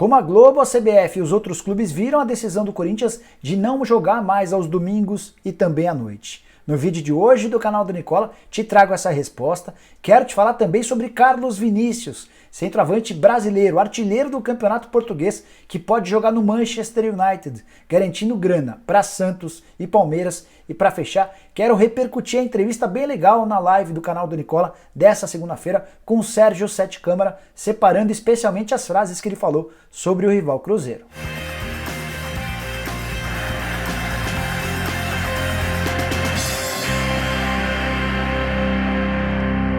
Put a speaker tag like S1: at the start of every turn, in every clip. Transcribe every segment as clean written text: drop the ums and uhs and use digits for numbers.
S1: Como a Globo, a CBF e os outros clubes viram a decisão do Corinthians de não jogar mais aos domingos e também à noite. No vídeo de hoje do canal do Nicola, te trago essa resposta. Quero te falar também sobre Carlos Vinícius, centroavante brasileiro, artilheiro do Campeonato Português, que pode jogar no Manchester United, garantindo grana para Santos e Palmeiras. E para fechar, quero repercutir a entrevista bem legal na live do canal do Nicola dessa segunda-feira com o Sérgio Sete Câmara, separando especialmente as frases que ele falou sobre o rival Cruzeiro.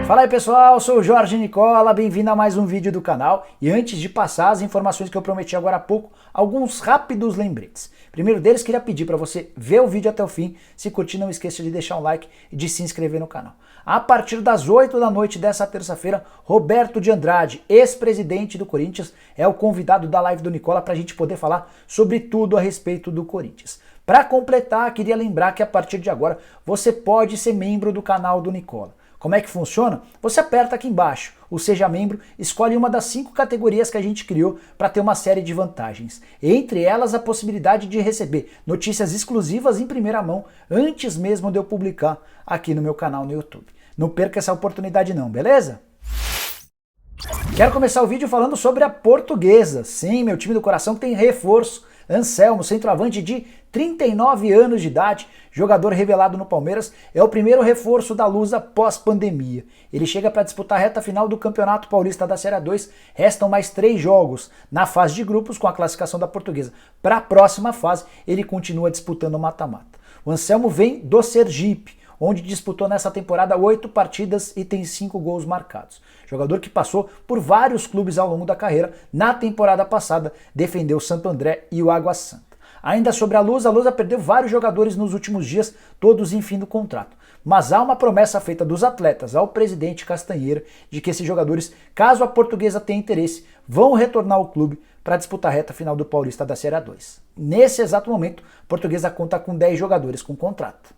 S1: Fala aí pessoal, sou o Jorge Nicola, bem-vindo a mais um vídeo do canal. E antes de passar as informações que eu prometi agora há pouco, alguns rápidos lembretes. Primeiro deles, queria pedir para você ver o vídeo até o fim. Se curtir, não esqueça de deixar um like e de se inscrever no canal. A partir das 8 da noite dessa terça-feira, Roberto de Andrade, ex-presidente do Corinthians, é o convidado da live do Nicola para a gente poder falar sobre tudo a respeito do Corinthians. Para completar, queria lembrar que a partir de agora você pode ser membro do canal do Nicola. Como é que funciona? Você aperta aqui embaixo, o Seja Membro, escolhe uma das 5 categorias que a gente criou para ter uma série de vantagens. Entre elas, a possibilidade de receber notícias exclusivas em primeira mão, antes mesmo de eu publicar aqui no meu canal no YouTube. Não perca essa oportunidade não, beleza? Quero começar o vídeo falando sobre a Portuguesa. Sim, meu time do coração tem reforço. Anselmo, centroavante de 39 anos de idade, jogador revelado no Palmeiras, é o primeiro reforço da Lusa pós-pandemia. Ele chega para disputar a reta final do Campeonato Paulista da Série A2, restam mais 3 jogos na fase de grupos com a classificação da Portuguesa. Para a próxima fase, ele continua disputando o mata-mata. O Anselmo vem do Sergipe, onde disputou nessa temporada 8 partidas e tem 5 gols marcados. Jogador que passou por vários clubes ao longo da carreira, na temporada passada defendeu o Santo André e o Água Santa. Ainda sobre a Lusa perdeu vários jogadores nos últimos dias, todos em fim do contrato. Mas há uma promessa feita dos atletas ao presidente Castanheira de que esses jogadores, caso a Portuguesa tenha interesse, vão retornar ao clube para disputar a reta final do Paulista da Série A2. Nesse exato momento, a Portuguesa conta com 10 jogadores com contrato.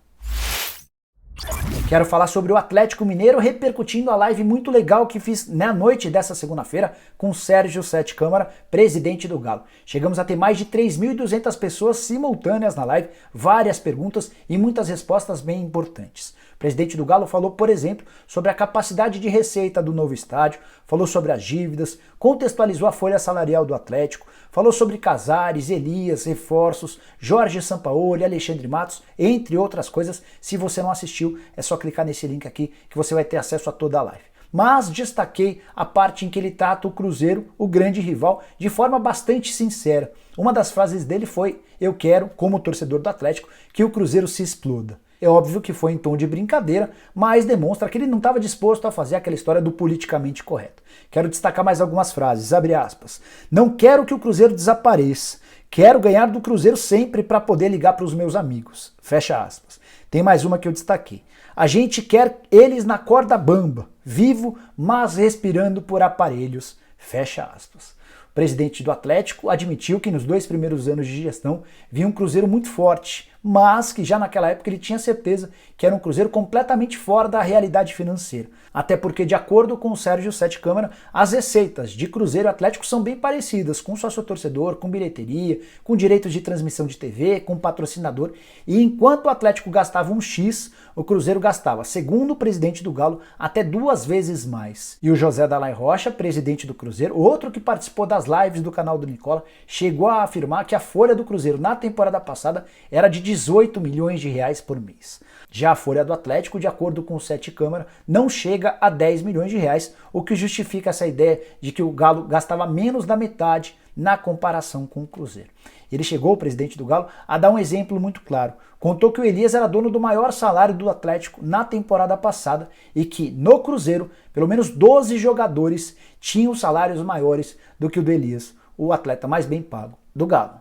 S1: Quero falar sobre o Atlético Mineiro, repercutindo a live muito legal que fiz na noite dessa segunda-feira com o Sérgio Sete Câmara, presidente do Galo. Chegamos a ter mais de 3.200 pessoas simultâneas na live, várias perguntas e muitas respostas bem importantes. O presidente do Galo falou, por exemplo, sobre a capacidade de receita do novo estádio, falou sobre as dívidas, contextualizou a folha salarial do Atlético, falou sobre Casares, Elias, reforços, Jorge Sampaoli, Alexandre Matos, entre outras coisas. Se você não assistiu, é só clicar nesse link aqui que você vai ter acesso a toda a live. Mas destaquei a parte em que ele trata o Cruzeiro, o grande rival, de forma bastante sincera. Uma das frases dele foi: "Eu quero, como torcedor do Atlético, que o Cruzeiro se exploda". É óbvio que foi em tom de brincadeira, mas demonstra que ele não estava disposto a fazer aquela história do politicamente correto. Quero destacar mais algumas frases, abre aspas. "Não quero que o Cruzeiro desapareça. Quero ganhar do Cruzeiro sempre para poder ligar para os meus amigos." Fecha aspas. Tem mais uma que eu destaquei. "A gente quer eles na corda bamba, vivo, mas respirando por aparelhos." Fecha aspas. O presidente do Atlético admitiu que nos 2 primeiros anos de gestão via um Cruzeiro muito forte, mas que já naquela época ele tinha certeza que era um Cruzeiro completamente fora da realidade financeira. Até porque, de acordo com o Sérgio Sete Câmara, as receitas de Cruzeiro e Atlético são bem parecidas, com sócio-torcedor, com bilheteria, com direitos de transmissão de TV, com patrocinador. E enquanto o Atlético gastava um X, o Cruzeiro gastava, segundo o presidente do Galo, até 2 vezes mais. E o José Dalai Rocha, presidente do Cruzeiro, outro que participou das lives do canal do Nicola, chegou a afirmar que a folha do Cruzeiro na temporada passada era de 18 milhões de reais por mês. Já a folha do Atlético, de acordo com o Sete Câmara, não chega a 10 milhões de reais, o que justifica essa ideia de que o Galo gastava menos da metade na comparação com o Cruzeiro. Ele chegou, o presidente do Galo, a dar um exemplo muito claro. Contou que o Elias era dono do maior salário do Atlético na temporada passada e que, no Cruzeiro, pelo menos 12 jogadores tinham salários maiores do que o do Elias, o atleta mais bem pago do Galo.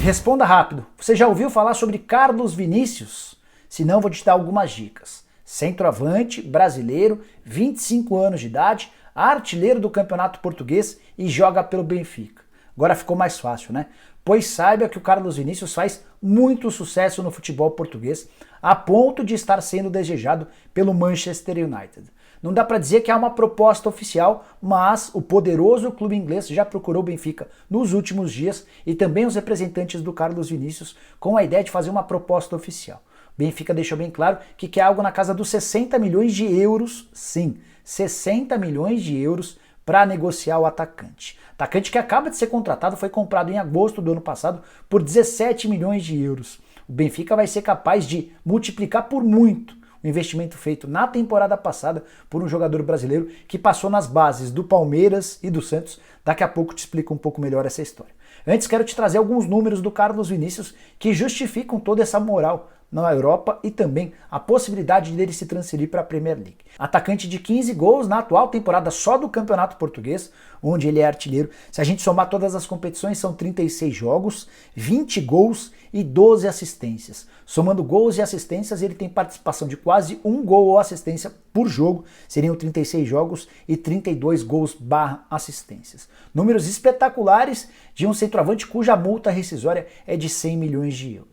S1: Responda rápido. Você já ouviu falar sobre Carlos Vinícius? Se não, vou te dar algumas dicas. Centroavante, brasileiro, 25 anos de idade, artilheiro do Campeonato Português e joga pelo Benfica. Agora ficou mais fácil, né? Pois saiba que o Carlos Vinícius faz muito sucesso no futebol português, a ponto de estar sendo desejado pelo Manchester United. Não dá para dizer que há uma proposta oficial, mas o poderoso clube inglês já procurou o Benfica nos últimos dias e também os representantes do Carlos Vinícius com a ideia de fazer uma proposta oficial. O Benfica deixou bem claro que quer algo na casa dos 60 milhões de euros, sim, 60 milhões de euros para negociar o atacante. Atacante que acaba de ser contratado, foi comprado em agosto do ano passado por 17 milhões de euros. O Benfica vai ser capaz de multiplicar por muito o investimento feito na temporada passada por um jogador brasileiro que passou nas bases do Palmeiras e do Santos. Daqui a pouco te explico um pouco melhor essa história. Antes quero te trazer alguns números do Carlos Vinícius que justificam toda essa moral na Europa e também a possibilidade dele se transferir para a Premier League. Atacante de 15 gols na atual temporada só do Campeonato Português, onde ele é artilheiro. Se a gente somar todas as competições, são 36 jogos, 20 gols e 12 assistências. Somando gols e assistências, ele tem participação de quase um gol ou assistência por jogo, seriam 36 jogos e 32 gols / assistências. Números espetaculares de um centroavante cuja multa rescisória é de 100 milhões de euros.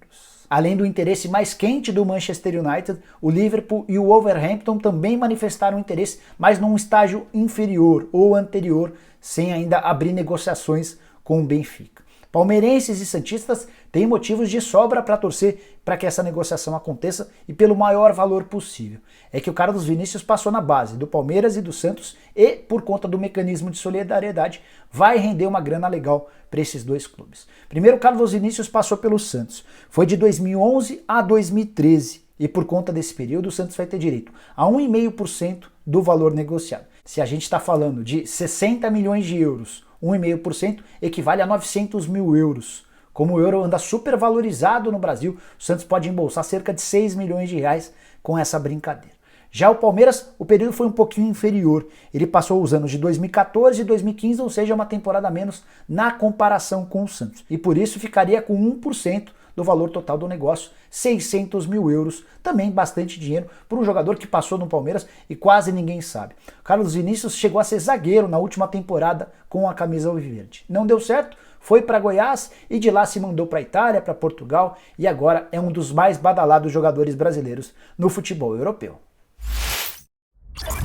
S1: Além do interesse mais quente do Manchester United, o Liverpool e o Wolverhampton também manifestaram interesse, mas num estágio inferior ou anterior, sem ainda abrir negociações com o Benfica. Palmeirenses e santistas têm motivos de sobra para torcer para que essa negociação aconteça e pelo maior valor possível. É que o Carlos Vinícius passou na base do Palmeiras e do Santos e, por conta do mecanismo de solidariedade, vai render uma grana legal para esses dois clubes. Primeiro, o Carlos Vinícius passou pelo Santos. Foi de 2011 a 2013 e, por conta desse período, o Santos vai ter direito a 1,5% do valor negociado. Se a gente está falando de 60 milhões de euros, 1,5% equivale a 900 mil euros. Como o euro anda super valorizado no Brasil, o Santos pode embolsar cerca de 6 milhões de reais com essa brincadeira. Já o Palmeiras, o período foi um pouquinho inferior. Ele passou os anos de 2014 e 2015, ou seja, uma temporada a menos na comparação com o Santos. E por isso ficaria com 1% do valor total do negócio, 600 mil euros, também bastante dinheiro para um jogador que passou no Palmeiras e quase ninguém sabe. Carlos Vinícius chegou a ser zagueiro na última temporada com a camisa alviverde. Não deu certo, foi para Goiás e de lá se mandou para a Itália, para Portugal e agora é um dos mais badalados jogadores brasileiros no futebol europeu.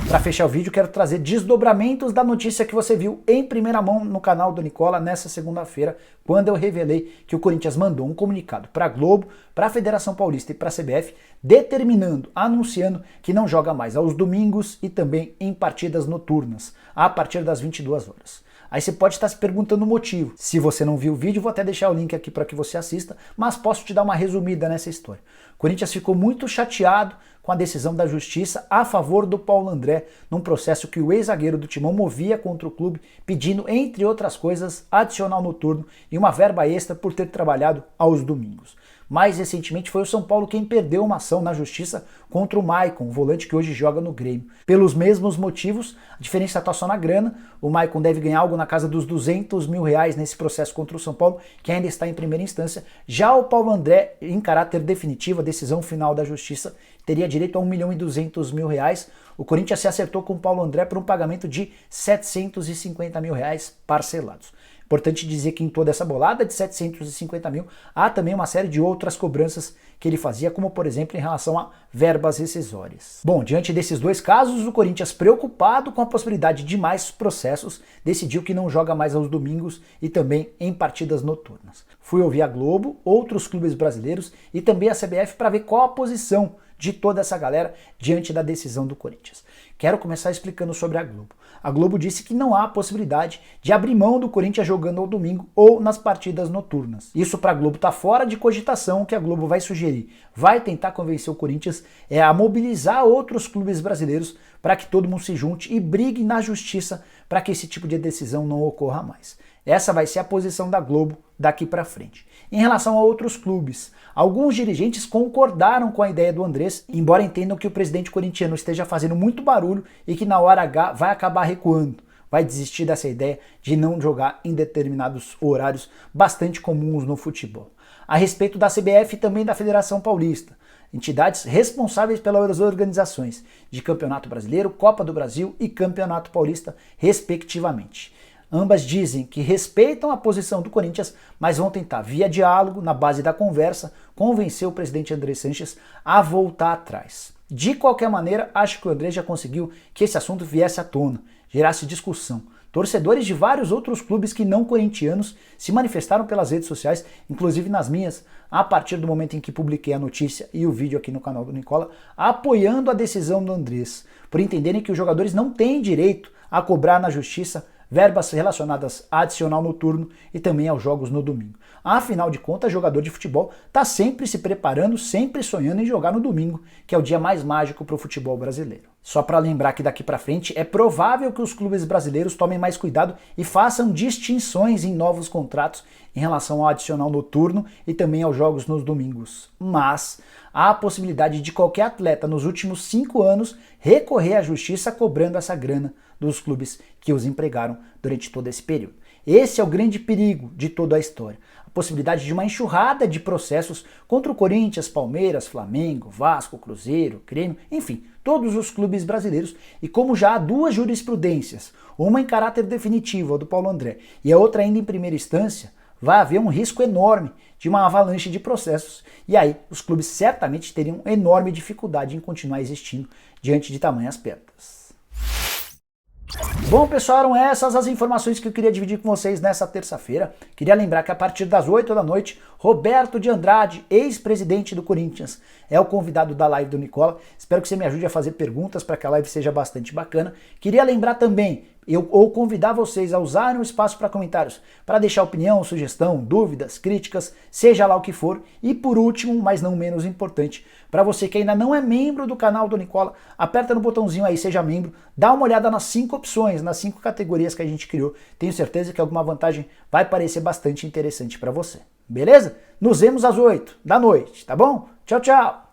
S1: Para fechar o vídeo, quero trazer desdobramentos da notícia que você viu em primeira mão no canal do Nicola nessa segunda-feira, quando eu revelei que o Corinthians mandou um comunicado para a Globo, para a Federação Paulista e para a CBF, determinando, anunciando que não joga mais aos domingos e também em partidas noturnas, a partir das 22 horas. Aí você pode estar se perguntando o motivo. Se você não viu o vídeo, vou até deixar o link aqui para que você assista, mas posso te dar uma resumida nessa história. O Corinthians ficou muito chateado com a decisão da Justiça a favor do Paulo André, num processo que o ex-zagueiro do Timão movia contra o clube, pedindo, entre outras coisas, adicional noturno e uma verba extra por ter trabalhado aos domingos. Mais recentemente foi o São Paulo quem perdeu uma ação na Justiça contra o Maicon, o volante que hoje joga no Grêmio. Pelos mesmos motivos, a diferença está só na grana, o Maicon deve ganhar algo na casa dos 200 mil reais nesse processo contra o São Paulo, que ainda está em primeira instância. Já o Paulo André, em caráter definitivo, a decisão final da Justiça, teria direito a 1.200.000 reais. O Corinthians se acertou com o Paulo André por um pagamento de 750 mil reais parcelados. Importante dizer que em toda essa bolada de 750 mil, há também uma série de outras cobranças que ele fazia, como por exemplo em relação a verbas rescisórias. Bom, diante desses dois casos, o Corinthians, preocupado com a possibilidade de mais processos, decidiu que não joga mais aos domingos e também em partidas noturnas. Fui ouvir a Globo, outros clubes brasileiros e também a CBF para ver qual a posição de toda essa galera diante da decisão do Corinthians. Quero começar explicando sobre a Globo. A Globo disse que não há possibilidade de abrir mão do Corinthians jogando ao domingo ou nas partidas noturnas. Isso para a Globo está fora de cogitação. O que a Globo vai sugerir, vai tentar convencer o Corinthians a mobilizar outros clubes brasileiros para que todo mundo se junte e brigue na justiça para que esse tipo de decisão não ocorra mais. Essa vai ser a posição da Globo daqui para frente. Em relação a outros clubes, alguns dirigentes concordaram com a ideia do Andrés, embora entendam que o presidente corintiano esteja fazendo muito barulho e que na hora H vai acabar recuando, vai desistir dessa ideia de não jogar em determinados horários bastante comuns no futebol. A respeito da CBF e também da Federação Paulista, entidades responsáveis pelas organizações de Campeonato Brasileiro, Copa do Brasil e Campeonato Paulista, respectivamente. Ambas dizem que respeitam a posição do Corinthians, mas vão tentar, via diálogo, na base da conversa, convencer o presidente André Sanches a voltar atrás. De qualquer maneira, acho que o André já conseguiu que esse assunto viesse à tona, gerasse discussão. Torcedores de vários outros clubes que não corintianos se manifestaram pelas redes sociais, inclusive nas minhas, a partir do momento em que publiquei a notícia e o vídeo aqui no canal do Nicola, apoiando a decisão do Andrés, por entenderem que os jogadores não têm direito a cobrar na justiça verbas relacionadas a adicional noturno e também aos jogos no domingo. Afinal de contas, jogador de futebol está sempre se preparando, sempre sonhando em jogar no domingo, que é o dia mais mágico para o futebol brasileiro. Só para lembrar que daqui para frente é provável que os clubes brasileiros tomem mais cuidado e façam distinções em novos contratos em relação ao adicional noturno e também aos jogos nos domingos. Mas há a possibilidade de qualquer atleta nos últimos 5 anos recorrer à justiça cobrando essa grana dos clubes que os empregaram durante todo esse período. Esse é o grande perigo de toda a história. A possibilidade de uma enxurrada de processos contra o Corinthians, Palmeiras, Flamengo, Vasco, Cruzeiro, Grêmio, enfim, todos os clubes brasileiros. E como já há 2 jurisprudências, uma em caráter definitivo, a do Paulo André, e a outra ainda em primeira instância, vai haver um risco enorme de uma avalanche de processos. E aí os clubes certamente teriam enorme dificuldade em continuar existindo diante de tamanhas perdas. Bom, pessoal, eram essas as informações que eu queria dividir com vocês nessa terça-feira. Queria lembrar que a partir das 8 da noite, Roberto de Andrade, ex-presidente do Corinthians, é o convidado da live do Nicola. Espero que você me ajude a fazer perguntas para que a live seja bastante bacana. Queria lembrar também, ou convidar vocês a usarem o espaço para comentários, para deixar opinião, sugestão, dúvidas, críticas, seja lá o que for. E por último, mas não menos importante, para você que ainda não é membro do canal do Nicola, aperta no botãozinho aí, seja membro, dá uma olhada nas 5 opções, nas 5 categorias que a gente criou. Tenho certeza que alguma vantagem vai parecer bastante interessante para você. Beleza? Nos vemos às 8 da noite, tá bom? Tchau, tchau!